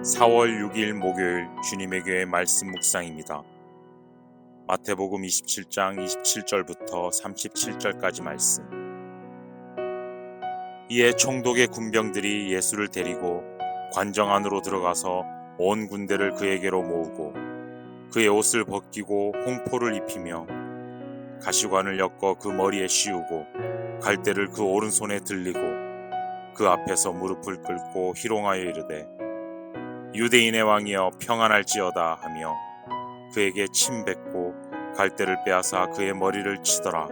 4월 6일 목요일 주님의 교회 말씀 묵상입니다. 마태복음 27장 27절부터 37절까지 말씀. 이에 총독의 군병들이 예수를 데리고 관정 안으로 들어가서 온 군대를 그에게로 모으고 그의 옷을 벗기고 홍포를 입히며 가시관을 엮어 그 머리에 씌우고 갈대를 그 오른손에 들리고 그 앞에서 무릎을 꿇고 희롱하여 이르되 유대인의 왕이여 평안할지어다 하며 그에게 침 뱉고 갈대를 빼앗아 그의 머리를 치더라.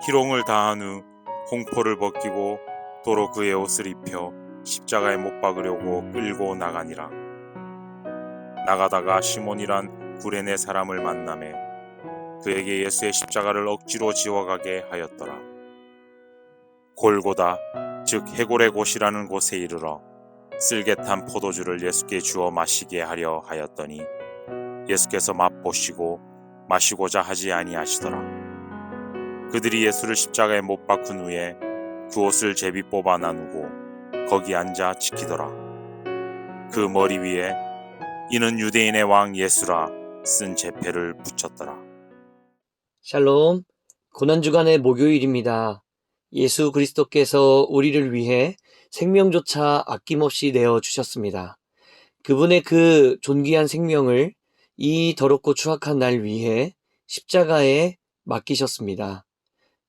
희롱을 다한 후 홍포를 벗기고 도로 그의 옷을 입혀 십자가에 못 박으려고 끌고 나가니라. 나가다가 시몬이란 구레네 사람을 만나매 그에게 예수의 십자가를 억지로 지워가게 하였더라. 골고다 즉 해골의 곳이라는 곳에 이르러 쓸개탄 포도주를 예수께 주어 마시게 하려 하였더니 예수께서 맛보시고 마시고자 하지 아니하시더라. 그들이 예수를 십자가에 못 박은 후에 그 옷을 제비 뽑아 나누고 거기 앉아 지키더라. 그 머리 위에 이는 유대인의 왕 예수라 쓴 제패를 붙였더라. 샬롬, 고난주간의 목요일입니다. 예수 그리스도께서 우리를 위해 생명조차 아낌없이 내어주셨습니다. 그분의 그 존귀한 생명을 이 더럽고 추악한 날 위해 십자가에 맡기셨습니다.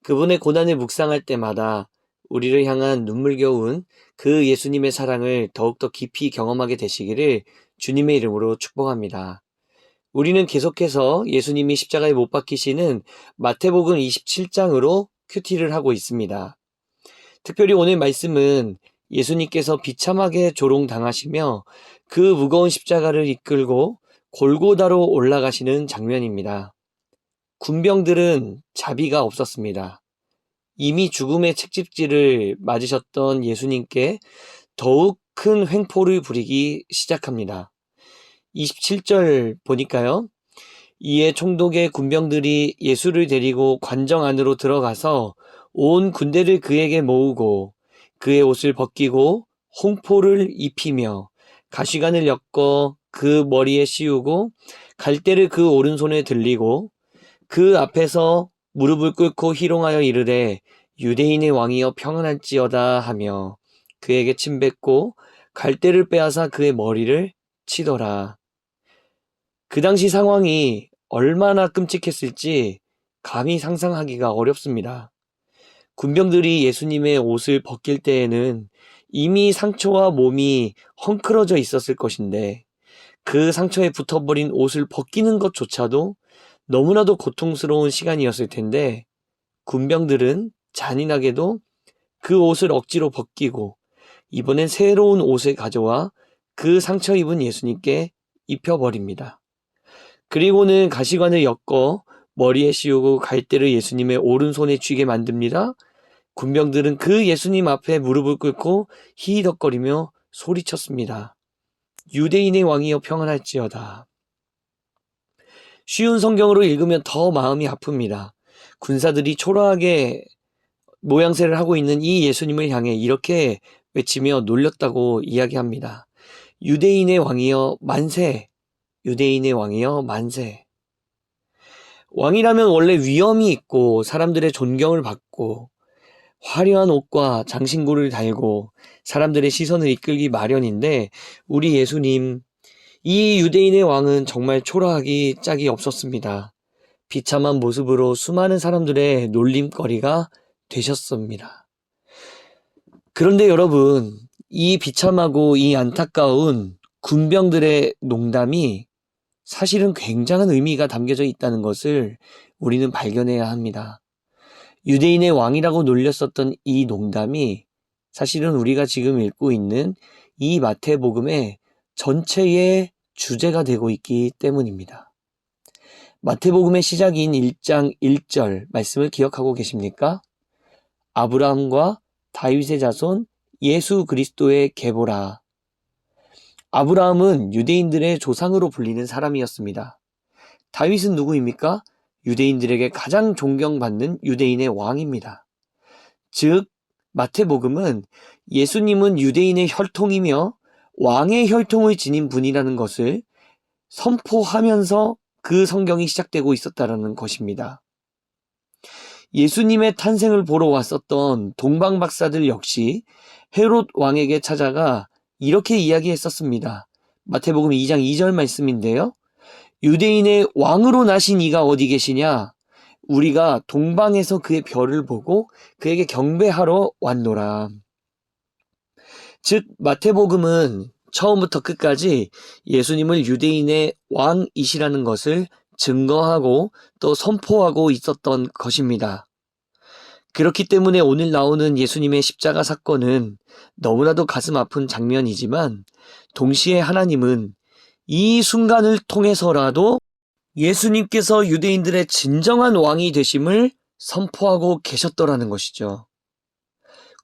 그분의 고난을 묵상할 때마다 우리를 향한 눈물겨운 그 예수님의 사랑을 더욱더 깊이 경험하게 되시기를 주님의 이름으로 축복합니다. 우리는 계속해서 예수님이 십자가에 못 박히시는 마태복음 27장으로 큐티를 하고 있습니다. 특별히 오늘 말씀은 예수님께서 비참하게 조롱당하시며 그 무거운 십자가를 이끌고 골고다로 올라가시는 장면입니다. 군병들은 자비가 없었습니다. 이미 죽음의 책집질을 맞으셨던 예수님께 더욱 큰 횡포를 부리기 시작합니다. 27절 보니까요. 이에 총독의 군병들이 예수를 데리고 관정 안으로 들어가서 온 군대를 그에게 모으고 그의 옷을 벗기고 홍포를 입히며 가시관을 엮어 그 머리에 씌우고 갈대를 그 오른손에 들리고 그 앞에서 무릎을 꿇고 희롱하여 이르되 유대인의 왕이여 평안할지어다 하며 그에게 침 뱉고 갈대를 빼앗아 그의 머리를 치더라. 그 당시 상황이 얼마나 끔찍했을지 감히 상상하기가 어렵습니다. 군병들이 예수님의 옷을 벗길 때에는 이미 상처와 몸이 헝클어져 있었을 것인데 그 상처에 붙어버린 옷을 벗기는 것조차도 너무나도 고통스러운 시간이었을 텐데 군병들은 잔인하게도 그 옷을 억지로 벗기고 이번엔 새로운 옷을 가져와 그 상처 입은 예수님께 입혀버립니다. 그리고는 가시관을 엮어 머리에 씌우고 갈대를 예수님의 오른손에 쥐게 만듭니다. 군병들은 그 예수님 앞에 무릎을 꿇고 히히덕거리며 소리쳤습니다. 유대인의 왕이여 평안할지어다. 쉬운 성경으로 읽으면 더 마음이 아픕니다. 군사들이 초라하게 모양새를 하고 있는 이 예수님을 향해 이렇게 외치며 놀렸다고 이야기합니다. 유대인의 왕이여 만세! 유대인의 왕이여 만세. 왕이라면 원래 위엄이 있고 사람들의 존경을 받고 화려한 옷과 장신구를 달고 사람들의 시선을 이끌기 마련인데 우리 예수님, 이 유대인의 왕은 정말 초라하기 짝이 없었습니다. 비참한 모습으로 수많은 사람들의 놀림거리가 되셨습니다. 그런데 여러분, 이 비참하고 이 안타까운 군병들의 농담이 사실은 굉장한 의미가 담겨져 있다는 것을 우리는 발견해야 합니다. 유대인의 왕이라고 놀렸었던 이 농담이 사실은 우리가 지금 읽고 있는 이 마태복음의 전체의 주제가 되고 있기 때문입니다. 마태복음의 시작인 1장 1절 말씀을 기억하고 계십니까? 아브라함과 다윗의 자손 예수 그리스도의 계보라. 아브라함은 유대인들의 조상으로 불리는 사람이었습니다. 다윗은 누구입니까? 유대인들에게 가장 존경받는 유대인의 왕입니다. 즉 마태복음은 예수님은 유대인의 혈통이며 왕의 혈통을 지닌 분이라는 것을 선포하면서 그 성경이 시작되고 있었다라는 것입니다. 예수님의 탄생을 보러 왔었던 동방 박사들 역시 헤롯 왕에게 찾아가 이렇게 이야기했었습니다. 마태복음 2장 2절 말씀인데요. 유대인의 왕으로 나신 이가 어디 계시냐? 우리가 동방에서 그의 별을 보고 그에게 경배하러 왔노라. 즉 마태복음은 처음부터 끝까지 예수님을 유대인의 왕이시라는 것을 증거하고 또 선포하고 있었던 것입니다. 그렇기 때문에 오늘 나오는 예수님의 십자가 사건은 너무나도 가슴 아픈 장면이지만 동시에 하나님은 이 순간을 통해서라도 예수님께서 유대인들의 진정한 왕이 되심을 선포하고 계셨더라는 것이죠.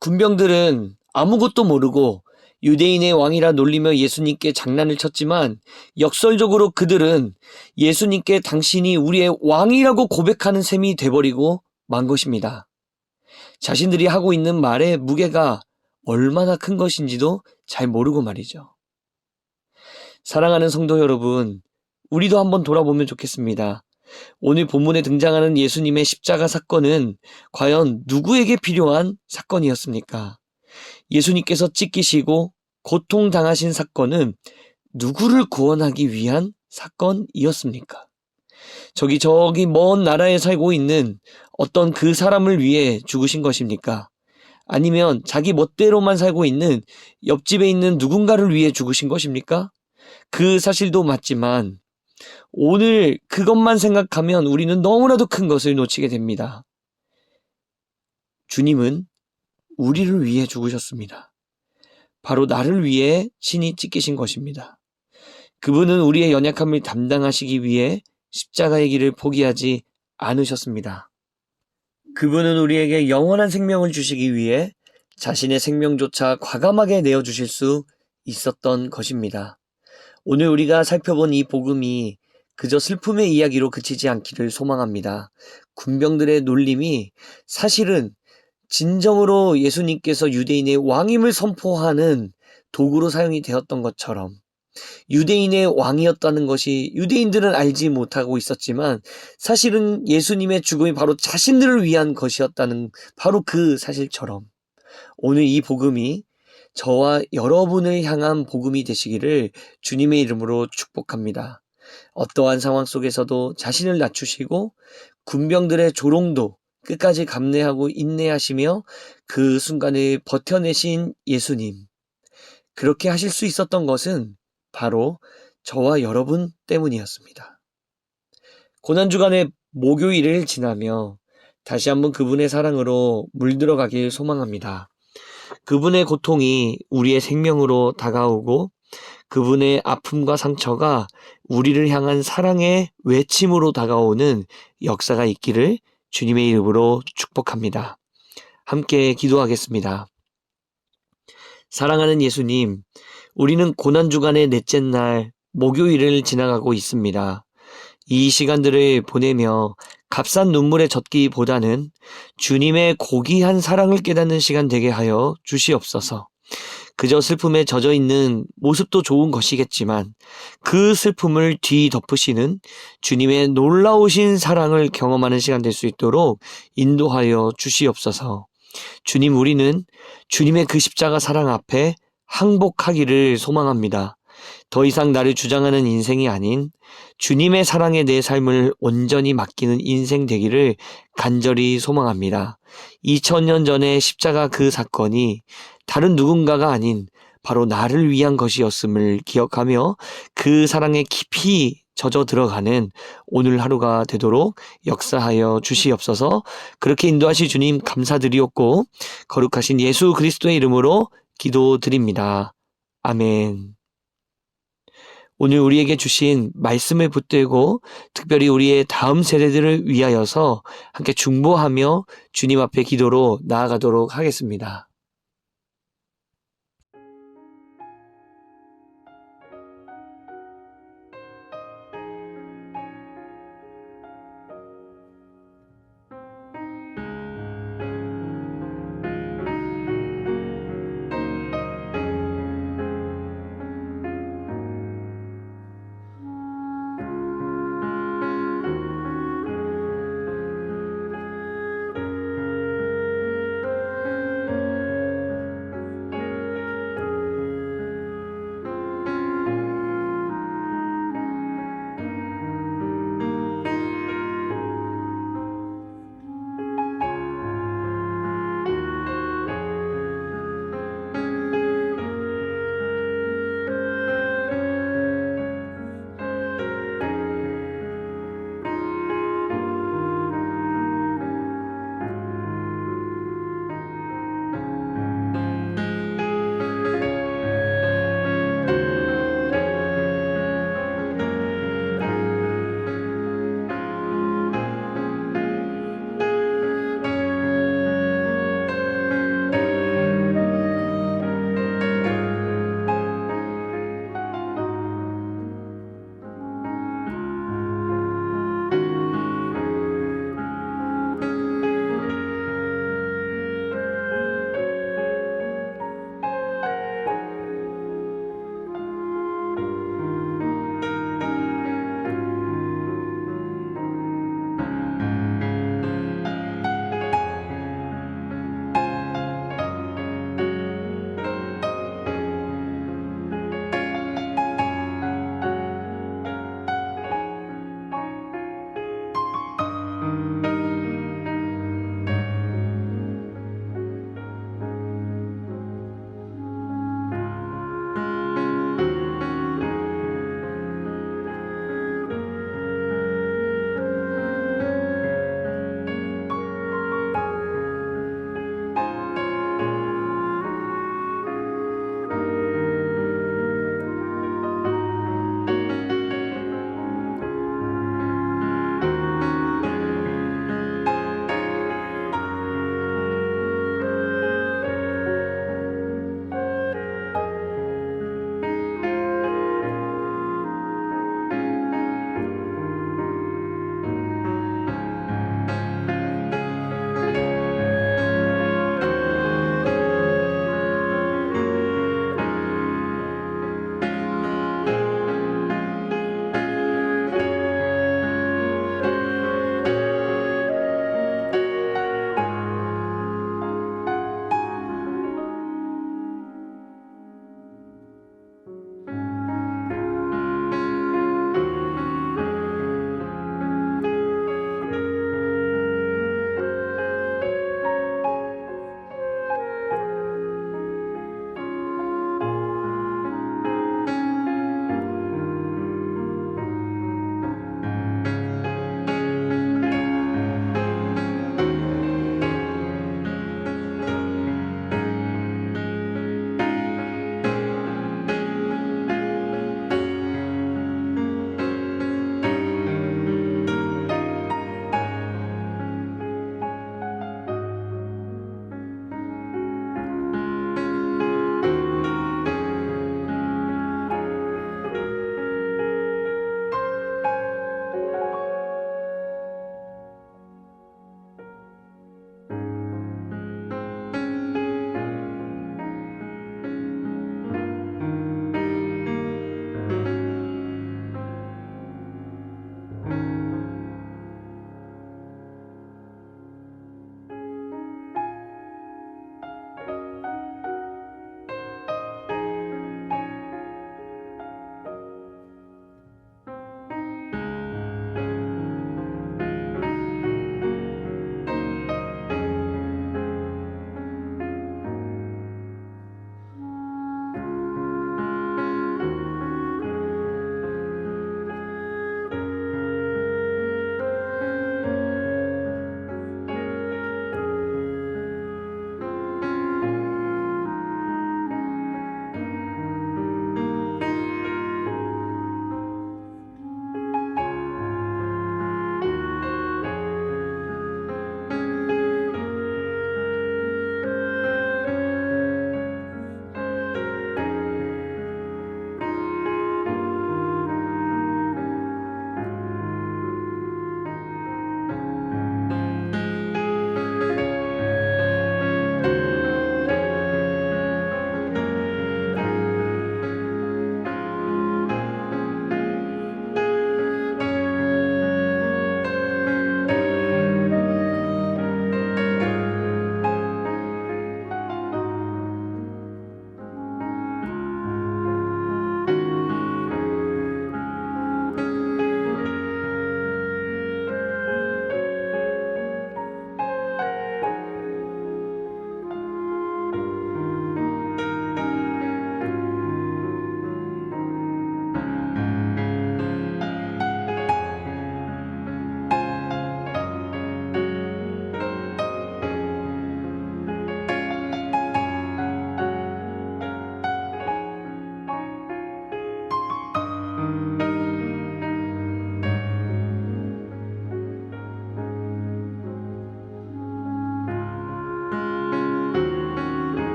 군병들은 아무것도 모르고 유대인의 왕이라 놀리며 예수님께 장난을 쳤지만 역설적으로 그들은 예수님께 당신이 우리의 왕이라고 고백하는 셈이 돼버리고 만 것입니다. 자신들이 하고 있는 말의 무게가 얼마나 큰 것인지도 잘 모르고 말이죠. 사랑하는 성도 여러분, 우리도 한번 돌아보면 좋겠습니다. 오늘 본문에 등장하는 예수님의 십자가 사건은 과연 누구에게 필요한 사건이었습니까? 예수님께서 찢기시고 고통당하신 사건은 누구를 구원하기 위한 사건이었습니까? 저기 먼 나라에 살고 있는 어떤 그 사람을 위해 죽으신 것입니까? 아니면 자기 멋대로만 살고 있는 옆집에 있는 누군가를 위해 죽으신 것입니까? 그 사실도 맞지만 오늘 그것만 생각하면 우리는 너무나도 큰 것을 놓치게 됩니다. 주님은 우리를 위해 죽으셨습니다. 바로 나를 위해 친히 찢기신 것입니다. 그분은 우리의 연약함을 담당하시기 위해 십자가의 길을 포기하지 않으셨습니다. 그분은 우리에게 영원한 생명을 주시기 위해 자신의 생명조차 과감하게 내어주실 수 있었던 것입니다. 오늘 우리가 살펴본 이 복음이 그저 슬픔의 이야기로 그치지 않기를 소망합니다. 군병들의 놀림이 사실은 진정으로 예수님께서 유대인의 왕임을 선포하는 도구로 사용이 되었던 것처럼 유대인의 왕이었다는 것이 유대인들은 알지 못하고 있었지만 사실은 예수님의 죽음이 바로 자신들을 위한 것이었다는 바로 그 사실처럼 오늘 이 복음이 저와 여러분을 향한 복음이 되시기를 주님의 이름으로 축복합니다. 어떠한 상황 속에서도 자신을 낮추시고 군병들의 조롱도 끝까지 감내하고 인내하시며 그 순간을 버텨내신 예수님. 그렇게 하실 수 있었던 것은 바로 저와 여러분 때문이었습니다. 고난주간의 목요일을 지나며 다시 한번 그분의 사랑으로 물들어가길 소망합니다. 그분의 고통이 우리의 생명으로 다가오고 그분의 아픔과 상처가 우리를 향한 사랑의 외침으로 다가오는 역사가 있기를 주님의 이름으로 축복합니다. 함께 기도하겠습니다. 사랑하는 예수님, 우리는 고난주간의 넷째 날 목요일을 지나가고 있습니다. 이 시간들을 보내며 값싼 눈물에 젖기보다는 주님의 고귀한 사랑을 깨닫는 시간 되게 하여 주시옵소서. 그저 슬픔에 젖어 있는 모습도 좋은 것이겠지만 그 슬픔을 뒤덮으시는 주님의 놀라우신 사랑을 경험하는 시간 될 수 있도록 인도하여 주시옵소서. 주님, 우리는 주님의 그 십자가 사랑 앞에 항복하기를 소망합니다. 더 이상 나를 주장하는 인생이 아닌 주님의 사랑에 내 삶을 온전히 맡기는 인생 되기를 간절히 소망합니다. 2000년 전의 십자가 그 사건이 다른 누군가가 아닌 바로 나를 위한 것이었음을 기억하며 그 사랑에 깊이 젖어 들어가는 오늘 하루가 되도록 역사하여 주시옵소서. 그렇게 인도하실 주님 감사드리옵고 거룩하신 예수 그리스도의 이름으로 기도드립니다. 아멘. 오늘 우리에게 주신 말씀을 붙들고 특별히 우리의 다음 세대들을 위하여서 함께 중보하며 주님 앞에 기도로 나아가도록 하겠습니다.